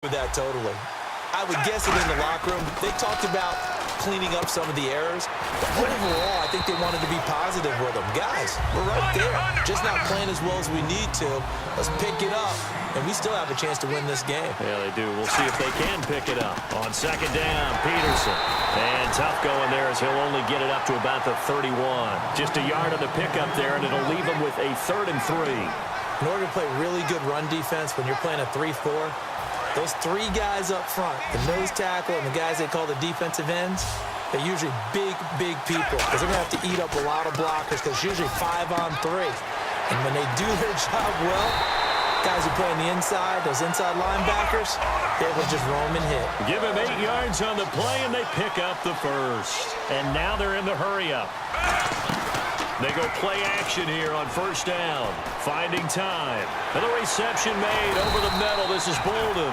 With that totally. I would guess that in the locker room, they talked about cleaning up some of the errors, but overall, I think they wanted to be positive with them. Guys, we're right there, just not playing as well as we need to. Let's pick it up, and we still have a chance to win this game. Yeah, they do. We'll see if they can pick it up. On second down, Peterson. And tough going there as he'll only get it up to about the 31. Just a yard on the pickup there, and it'll leave him with a 3rd and 3. In order to play really good run defense when you're playing a 3-4, those 3 guys up front, the nose tackle and the guys they call the defensive ends, they're usually big, big people because they're going to have to eat up a lot of blockers because it's usually 5-on-3. And when they do their job well, guys who play on the inside, those inside linebackers, they will just roam and hit. Give him 8 yards on the play, and they pick up the first. And now they're in the hurry-up. They go play action here on first down. Finding time. And the reception made over the middle. This is Bolden.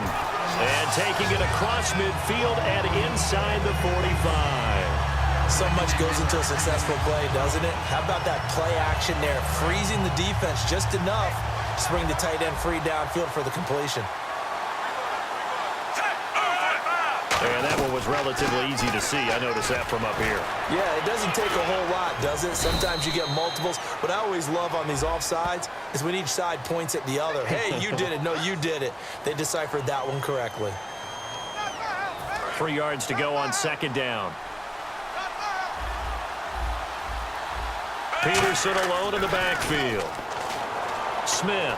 And taking it across midfield and inside the 45. So much goes into a successful play, doesn't it? How about that play action there? Freezing the defense just enough to bring the tight end free downfield for the completion. And that one was relatively easy to see. I noticed that from up here. Yeah, it doesn't take a whole lot, does it? Sometimes you get multiples. What I always love on these offsides is when each side points at the other. Hey, you did it. No, you did it. They deciphered that one correctly. 3 yards to go on second down. Peterson alone in the backfield. Smith.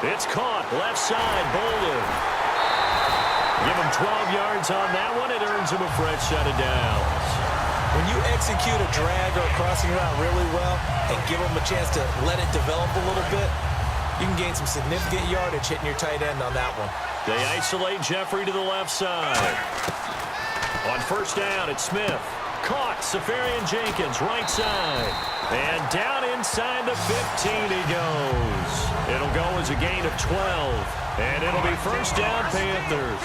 It's caught. Left side. Bolden. Give him 12 yards on that one. It earns him a fresh set of downs. When you execute a drag or a crossing route really well and give them a chance to let it develop a little bit, you can gain some significant yardage hitting your tight end on that one. They isolate Jeffrey to the left side. On first down, it's Smith. Caught. Safarian Jenkins, right side. And down inside the 15 he goes. It'll go as a gain of 12. And it'll be first down, Panthers.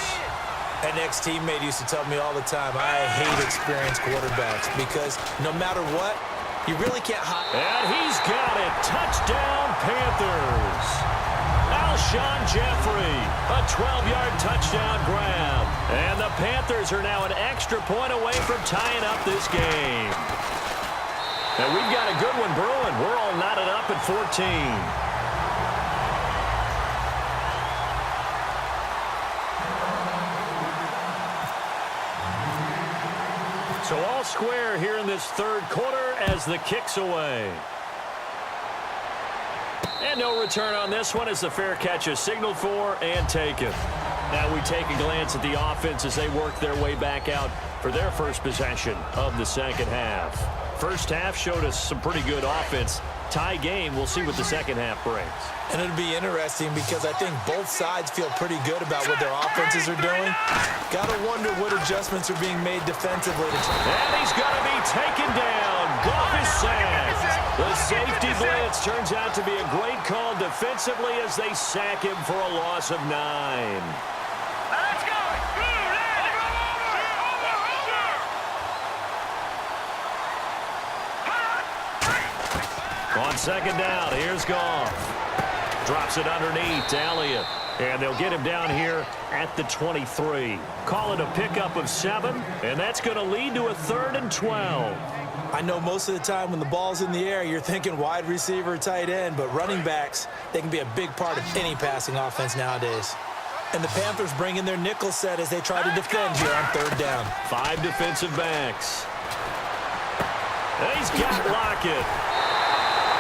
An ex-teammate used to tell me all the time, I hate experienced quarterbacks because no matter what, you really can't hide. And he's got it. Touchdown, Panthers. Alshon Jeffrey, a 12-yard touchdown grab. And the Panthers are now an extra point away from tying up this game. And we've got a good one brewing. We're all knotted up at 14. So all square here in this third quarter as the kick's away. And no return on this one as the fair catch is signaled for and taken. Now we take a glance at the offense as they work their way back out for their first possession of the second half. First half showed us some pretty good offense. Tie game, we'll see what the second half brings. And it'll be interesting because I think both sides feel pretty good about what their offenses are doing. Got to wonder what adjustments are being made defensively. And he's going to be taken down. Goff is sacked. The safety blitz turns out to be a great call defensively as they sack him for a loss of 9. Let's go. On second down, here's Goff. Drops it underneath to Elliott. And they'll get him down here at the 23. Call it a pickup of 7, and that's going to lead to a 3rd and 12. I know most of the time when the ball's in the air, you're thinking wide receiver, tight end, but running backs, they can be a big part of any passing offense nowadays. And the Panthers bring in their nickel set as they try to defend here on 3rd down. 5 defensive backs. He's got Lockett.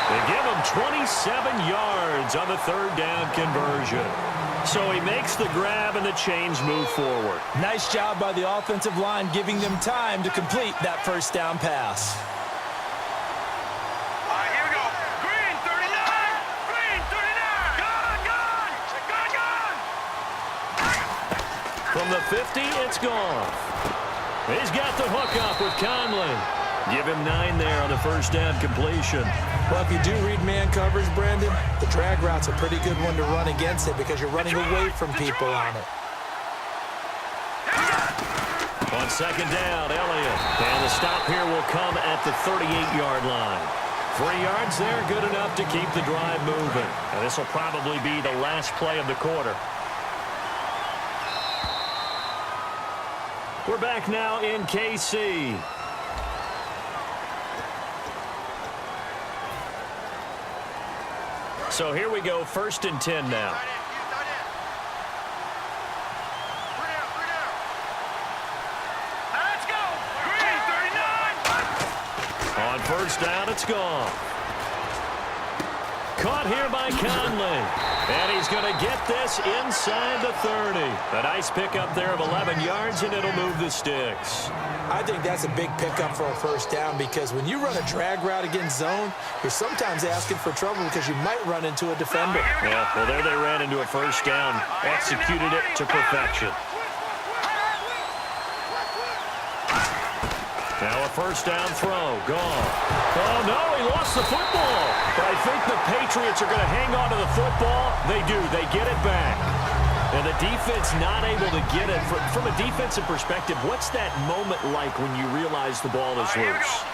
They give him 27 yards on the 3rd down conversion. So he makes the grab and the chains move forward. Nice job by the offensive line giving them time to complete that first down pass. All right, here we go. Green, 39. Green, 39. Gone. From the 50, it's Goff. He's got the hook up with Conley. Give him 9 there on the first down completion. Well, if you do read man coverage, Brandon, the drag route's a pretty good one to run against it because you're running away from people on it. On second down, Elliott. And the stop here will come at the 38-yard line. 3 yards there, good enough to keep the drive moving. And this will probably be the last play of the quarter. We're back now in KC. So here we go, 1st and 10 now. Let's go. Green 39. On 1st down, it's gone. Caught here by Conley. And he's going to get this inside the 30. A nice pickup there of 11 yards, and it'll move the sticks. I think that's a big pickup for a 1st down because when you run a drag route against zone, you're sometimes asking for trouble because you might run into a defender. Yeah, well, there they ran into a 1st down. Executed it to perfection. Now a 1st down throw. Gone. Oh, no, he lost the football. But I think the Patriots are going to hang on to the football. They do. They get it back. And the defense not able to get it. From a defensive perspective, what's that moment like when you realize the ball is loose?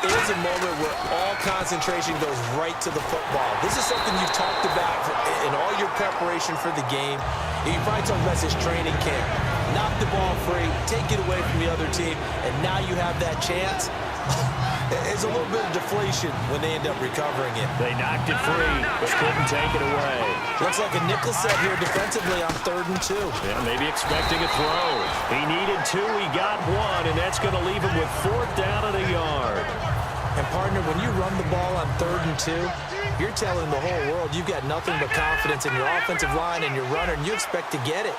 It is a moment where all concentration goes right to the football. This is something you've talked about in all your preparation for the game. You probably talked about this training camp. Knock the ball free, take it away from the other team, and now you have that chance. It's a little bit of deflation when they end up recovering it. They knocked it free, but couldn't take it away. Looks like a nickel set here defensively on 3rd and 2. Yeah, maybe expecting a throw. He needed 2, he got 1, and that's going to leave him with 4th down and a yard. And, partner, when you run the ball on 3rd and 2, you're telling the whole world you've got nothing but confidence in your offensive line and your runner, and you expect to get it.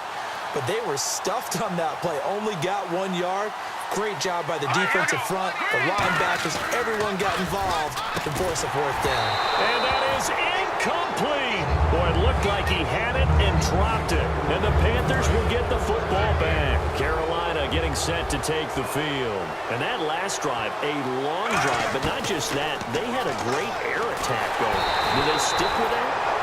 But they were stuffed on that play, only got 1 yard. Great job by the defensive front. The linebackers, everyone got involved to force a 4th down. And that is incomplete. Boy, it looked like he had it and dropped it. And the Panthers will get the football back. Carolina getting set to take the field. And that last drive, a long drive, but not just that. They had a great air attack going. Do they stick with that?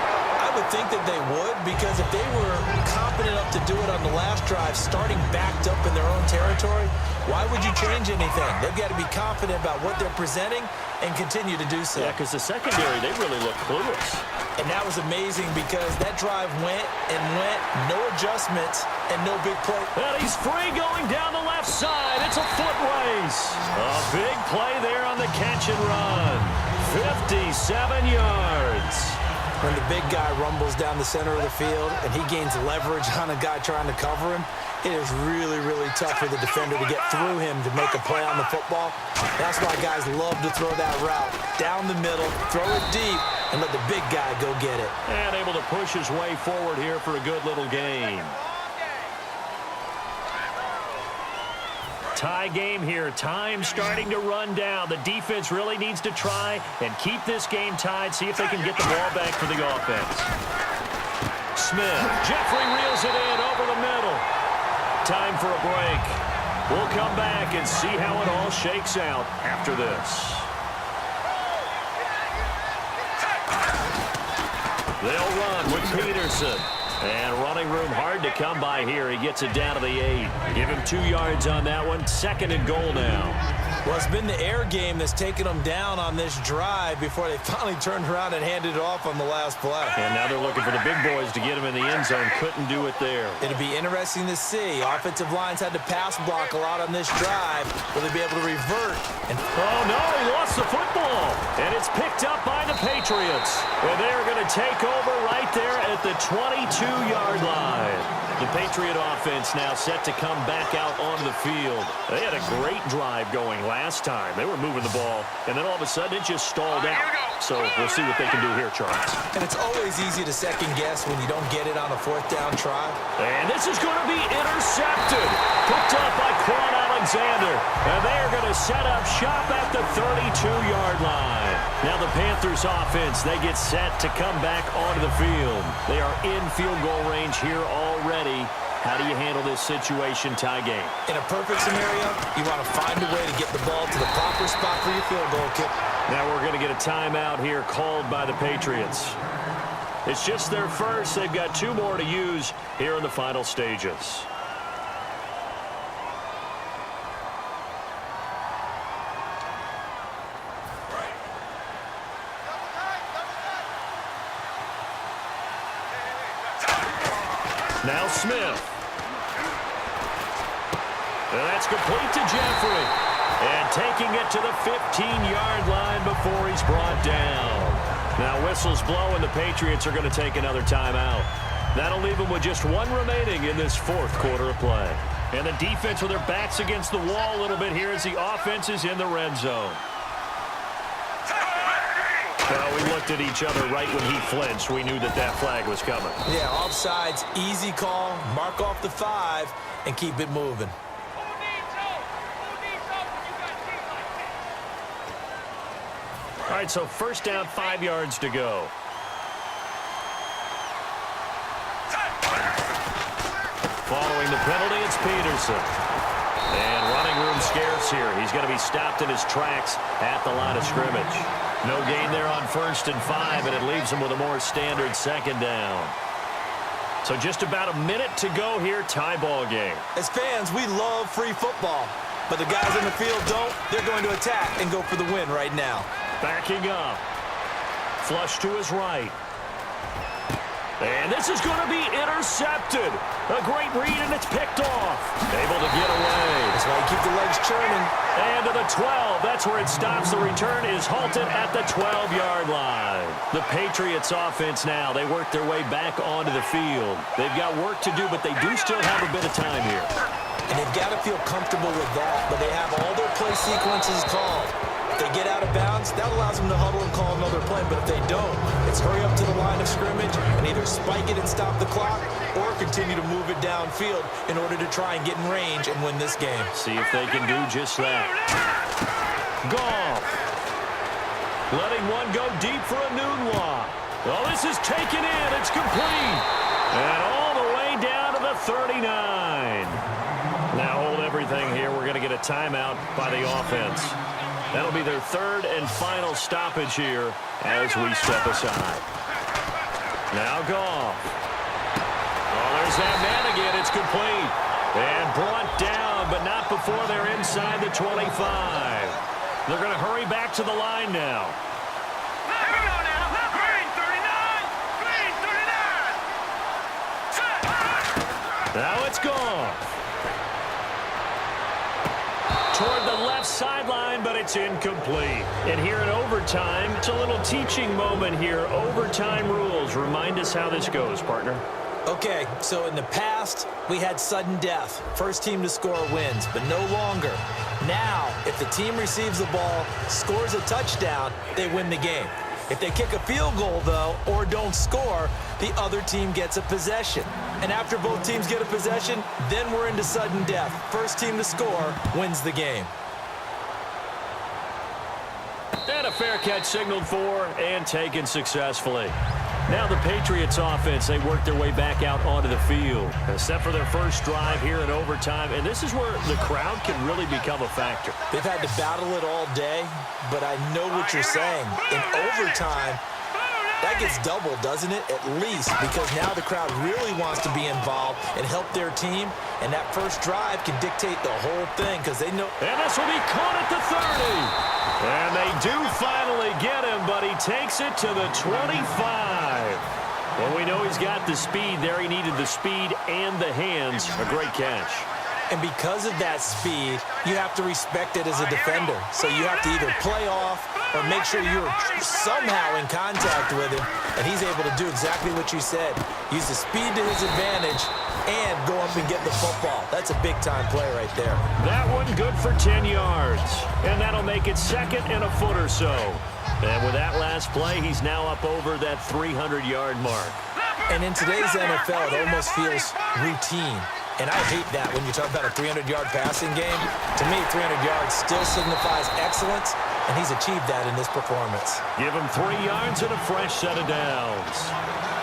I would think that they would, because if they were competent enough to do it on the last drive, starting backed up in their own territory, why would you change anything? They've got to be confident about what they're presenting and continue to do so. Yeah, because the secondary, they really look clueless. And that was amazing because that drive went and went, no adjustments, and no big play. And he's free going down the left side. It's a foot race. A big play there on the catch and run. 57 yards. When the big guy rumbles down the center of the field and he gains leverage on a guy trying to cover him, it is really, really tough for the defender to get through him to make a play on the football. That's why guys love to throw that route down the middle, throw it deep, and let the big guy go get it. And able to push his way forward here for a good little gain. Tie game here. Time starting to run down. The defense really needs to try and keep this game tied, see if they can get the ball back for the offense. Smith. Jeffrey reels it in over the middle. Time for a break. We'll come back and see how it all shakes out after this. They'll run with Peterson. And running room hard to come by here. He gets it down to the 8. Give him 2 yards on that one. 2nd and goal now. Well, it's been the air game that's taken them down on this drive before they finally turned around and handed it off on the last play. And now they're looking for the big boys to get him in the end zone. Couldn't do it there. It'll be interesting to see. Offensive lines had to pass block a lot on this drive. Will they be able to revert? Oh, no, he lost the football. And it's picked up by the Patriots. And they're going to take over right there at the 22-yard line. The Patriot offense now set to come back out onto the field. They had a great drive going last time. They were moving the ball, and then all of a sudden it just stalled out. So we'll see what they can do here, Charles. And it's always easy to second guess when you don't get it on a 4th down try. And this is going to be intercepted. Picked up by Quan Alexander. And they are going to set up shop at the 32-yard line. Now the Panthers offense, they get set to come back onto the field. They are in field goal range here already. How do you handle this situation, tie game? In a perfect scenario, you want to find a way to get the ball to the proper spot for your field goal kick. Now we're going to get a timeout here called by the Patriots. It's just their first. They've got 2 more to use here in the final stages. Now Smith. And That's complete to Jeffrey. And taking it to the 15-yard line before he's brought down. Now whistles blow and the Patriots are going to take another timeout. That'll leave them with just one remaining in this fourth quarter of play. And the defense with their backs against the wall a little bit here as the offense is in the red zone. Well, we looked at each other right when he flinched. We knew that that flag was coming. Yeah, offsides, easy call, mark off the 5, and keep it moving. All right, so first down, 5 yards to go. Following the penalty, it's Peterson. And running room scarce here. He's going to be stopped in his tracks at the line of scrimmage. No gain there on 1st and 5, and it leaves him with a more standard second down. So just about a minute to go here, tie ball game. As fans, we love free football, but the guys on the field don't. They're going to attack and go for the win right now. Backing up. Flush to his right. And this is going to be intercepted. A great read, and it's picked off. Able to get away. That's why you keep the legs churning. And to the 12. That's where it stops. The return is halted at the 12-yard line. The Patriots offense now, they work their way back onto the field. They've got work to do, but they do still have a bit of time here. And they've got to feel comfortable with that, but they have all their play sequences called. If they get out of bounds, that allows them to huddle and call another play. But if they don't, it's hurry up to the line of scrimmage and either spike it and stop the clock or continue to move it downfield in order to try and get in range and win this game. See if they can do just that. Goff. Letting one go deep for a Nunwa. Well, this is taken in. It's complete. And all the way down to the 39. Now hold everything here. We're going to get a timeout by the offense. That'll be their third and final stoppage here as we step aside. Now Goff. Oh, there's that man again. It's complete. And brought down, but not before they're inside the 25. They're going to hurry back to the line now. Here we go now. Green 39. Green 39. Now it's Goff. Toward the left sideline, but it's incomplete. And here in overtime, it's a little teaching moment here. Overtime rules. Remind us how this goes, partner. Okay, so in the past, we had sudden death. First team to score wins, but no longer. Now, if the team receives the ball, scores a touchdown, they win the game. If they kick a field goal, though, or don't score, the other team gets a possession. And after both teams get a possession, then we're into sudden death. First team to score wins the game. And a fair catch signaled for and taken successfully. Now the Patriots offense, they work their way back out onto the field. Except for their first drive here in overtime. And this is where the crowd can really become a factor. They've had to battle it all day, but I know what you're saying. In overtime, that gets doubled, doesn't it? At least, because now the crowd really wants to be involved and help their team. And that first drive can dictate the whole thing because they know. And this will be caught at the 30. And they do finally get him, but he takes it to the 25. Well, we know he's got the speed there. He needed the speed and the hands. A great catch. And because of that speed, you have to respect it as a defender. So you have to either play off or make sure you're somehow in contact with him. And he's able to do exactly what you said. Use the speed to his advantage and go up and get the football. That's a big-time play right there. That one good for 10 yards. And that'll make it second and a foot or so. And with that last play, he's now up over that 300-yard mark. And in today's NFL, it almost feels routine. And I hate that when you talk about a 300-yard passing game. To me, 300 yards still signifies excellence, and he's achieved that in this performance. Give him 3 yards and a fresh set of downs.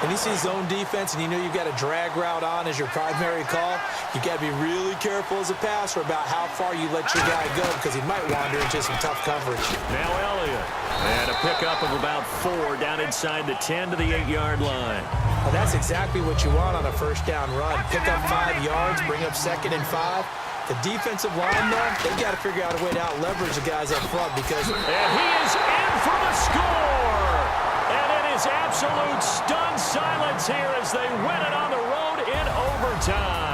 When you see zone defense and you know you've got a drag route on as your primary call, you've got to be really careful as a passer about how far you let your guy go because he might wander into some tough coverage. Now Elliott. And a pickup of about 4 down inside the 10 to the 8-yard line. Well, that's exactly what you want on a first down run. Pick up 5 yards, bring up 2nd and 5. The defensive line, though, they've got to figure out a way to out-leverage the guys up front because... And he is in for the score! And it is absolute stunned silence here as they win it on the road in overtime.